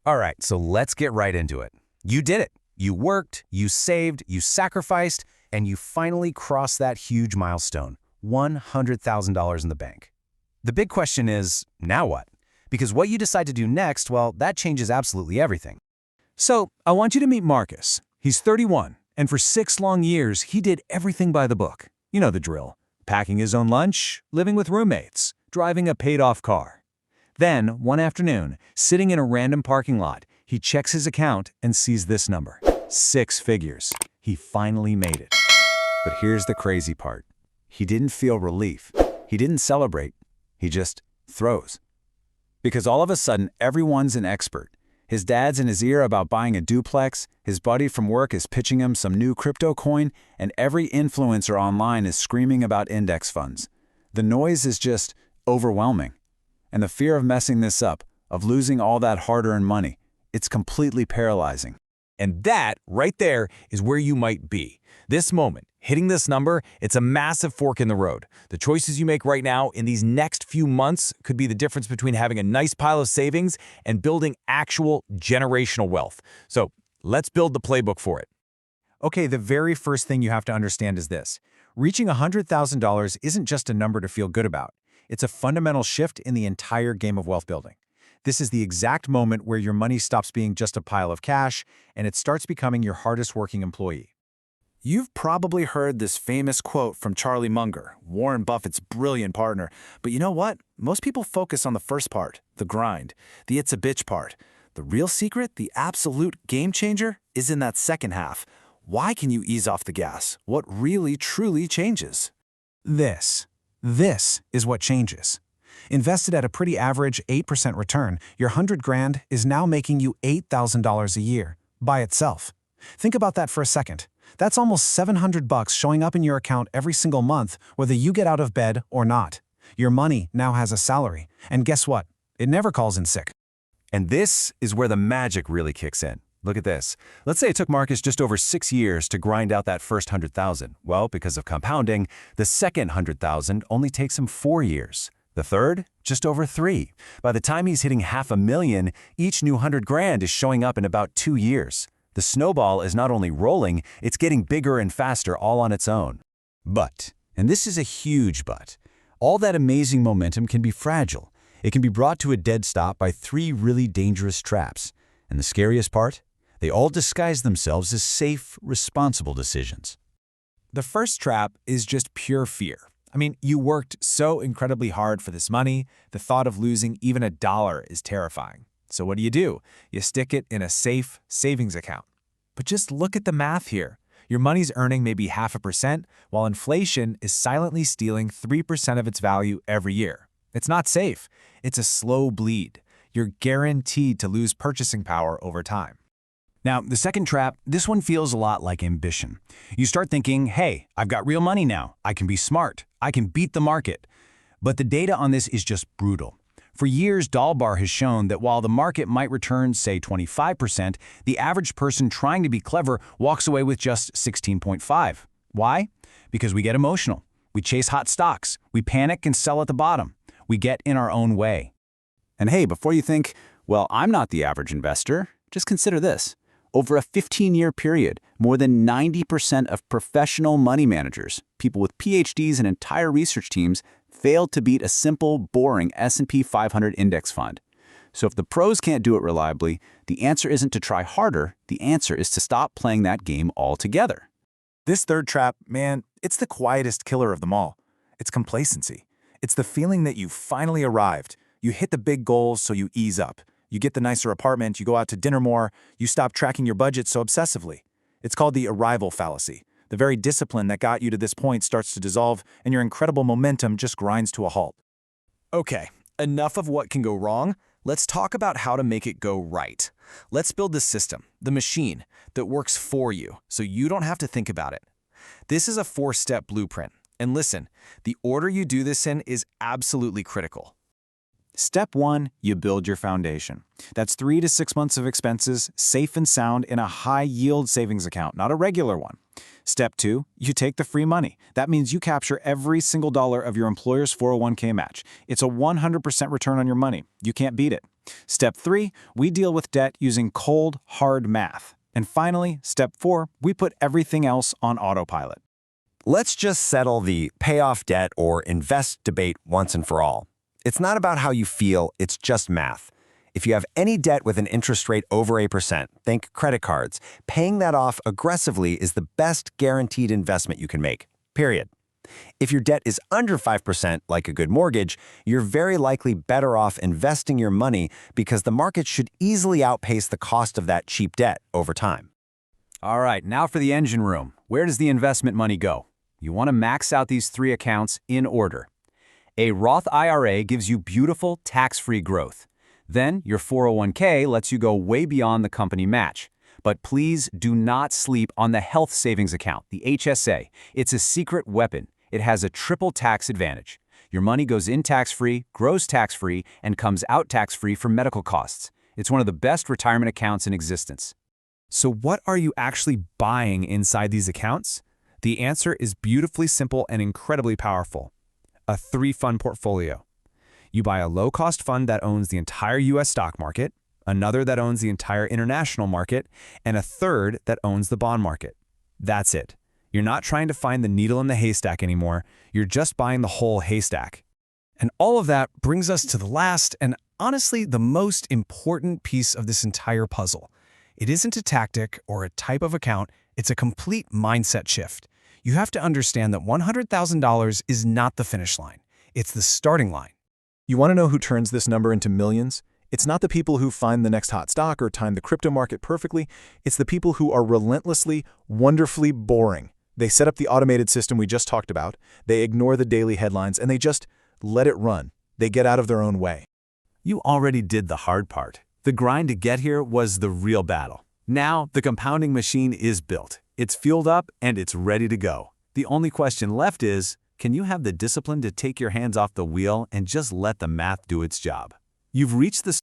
All right, so let's get right into it. You did it. You worked, you saved, you sacrificed, and you finally crossed that huge milestone, $100,000 in the bank. The big question is, now what? Because what you decide to do next, well, that changes absolutely everything. So, I want you to meet Marcus. He's 31, and for 6 long years, he did everything by the book. You know the drill. Packing his own lunch, living with roommates, driving a paid-off car. Then, one afternoon, sitting in a random parking lot, he checks his account and sees this number. 6 figures. He finally made it. But here's the crazy part. He didn't feel relief. He didn't celebrate. He just froze. Because all of a sudden, everyone's an expert. His dad's in his ear about buying a duplex, his buddy from work is pitching him some new crypto coin, and every influencer online is screaming about index funds. The noise is just overwhelming. And the fear of messing this up, of losing all that hard-earned money, it's completely paralyzing. And that, right there, is where you might be. This moment, hitting this number, it's a massive fork in the road. The choices you make right now in these next few months could be the difference between having a nice pile of savings and building actual generational wealth. So let's build the playbook for it. Okay, the very first thing you have to understand is this. Reaching $100,000 isn't just a number to feel good about. It's a fundamental shift in the entire game of wealth building. This is the exact moment where your money stops being just a pile of cash and it starts becoming your hardest working employee. You've probably heard this famous quote from Charlie Munger, Warren Buffett's brilliant partner. But you know what? Most people focus on the first part, the grind, the it's a bitch part. The real secret, the absolute game changer, is in that second half. Why can you ease off the gas? What really, truly changes? This is what changes. Invested at a pretty average 8% return, your $100,000 is now making you $8,000 a year by itself. Think about that for a second. That's almost $700 showing up in your account every single month, whether you get out of bed or not. Your money now has a salary. And guess what? It never calls in sick. And this is where the magic really kicks in. Look at this. Let's say it took Marcus just over 6 years to grind out that first $100,000. Well, because of compounding, the second $100,000 only takes him 4 years. The third, just over 3. By the time he's hitting $500,000, each new $100,000 is showing up in about 2 years. The snowball is not only rolling, it's getting bigger and faster all on its own. But, and this is a huge but, all that amazing momentum can be fragile. It can be brought to a dead stop by 3 really dangerous traps. And the scariest part? They all disguise themselves as safe, responsible decisions. The first trap is just pure fear. I mean, you worked so incredibly hard for this money, the thought of losing even $1 is terrifying. So what do? You stick it in a safe savings account. But just look at the math here. Your money's earning maybe 0.5%, while inflation is silently stealing 3% of its value every year. It's not safe. It's a slow bleed. You're guaranteed to lose purchasing power over time. Now, the second trap, this one feels a lot like ambition. You start thinking, hey, I've got real money now. I can be smart. I can beat the market. But the data on this is just brutal. For years, Dalbar has shown that while the market might return, say, 25%, the average person trying to be clever walks away with just 16.5. Why? Because we get emotional. We chase hot stocks. We panic and sell at the bottom. We get in our own way. And hey, before you think, well, I'm not the average investor, just consider this. Over a 15-year period, more than 90% of professional money managers, people with PhDs and entire research teams, failed to beat a simple, boring S&P 500 index fund. So if the pros can't do it reliably, the answer isn't to try harder, the answer is to stop playing that game altogether. This third trap, man, it's the quietest killer of them all. It's complacency. It's the feeling that you've finally arrived. You hit the big goals, so you ease up. You get the nicer apartment, you go out to dinner more, you stop tracking your budget so obsessively. It's called the arrival fallacy. The very discipline that got you to this point starts to dissolve, and your incredible momentum just grinds to a halt. Okay, enough of what can go wrong. Let's talk about how to make it go right. Let's build the system, the machine, that works for you, so you don't have to think about it. This is a 4-step blueprint. And listen, the order you do this in is absolutely critical. Step 1, you build your foundation. That's 3 to 6 months of expenses, safe and sound in a high-yield savings account, not a regular one. Step 2, you take the free money. That means you capture every single dollar of your employer's 401k match. It's a 100% return on your money. You can't beat it. Step 3, we deal with debt using cold, hard math. And finally, step 4, we put everything else on autopilot. Let's just settle the pay off debt or invest debate once and for all. It's not about how you feel, it's just math. If you have any debt with an interest rate over 8%, think credit cards, paying that off aggressively is the best guaranteed investment you can make, period. If your debt is under 5%, like a good mortgage, you're very likely better off investing your money because the market should easily outpace the cost of that cheap debt over time. All right, now for the engine room. Where does the investment money go? You want to max out these 3 accounts in order. A Roth IRA gives you beautiful, tax-free growth. Then, your 401k lets you go way beyond the company match. But please do not sleep on the health savings account, the HSA. It's a secret weapon. It has a triple tax advantage. Your money goes in tax-free, grows tax-free, and comes out tax-free for medical costs. It's one of the best retirement accounts in existence. So what are you actually buying inside these accounts? The answer is beautifully simple and incredibly powerful. A 3-fund portfolio. You buy a low-cost fund that owns the entire U.S. stock market, another that owns the entire international market, and a third that owns the bond market. That's it. You're not trying to find the needle in the haystack anymore. You're just buying the whole haystack. And all of that brings us to the last and honestly the most important piece of this entire puzzle. It isn't a tactic or a type of account, it's a complete mindset shift. You have to understand that $100,000 is not the finish line. It's the starting line. You want to know who turns this number into millions? It's not the people who find the next hot stock or time the crypto market perfectly. It's the people who are relentlessly, wonderfully boring. They set up the automated system we just talked about, they ignore the daily headlines, and they just let it run. They get out of their own way. You already did the hard part. The grind to get here was the real battle. Now, the compounding machine is built. It's fueled up and it's ready to go. The only question left is, can you have the discipline to take your hands off the wheel and just let the math do its job? You've reached the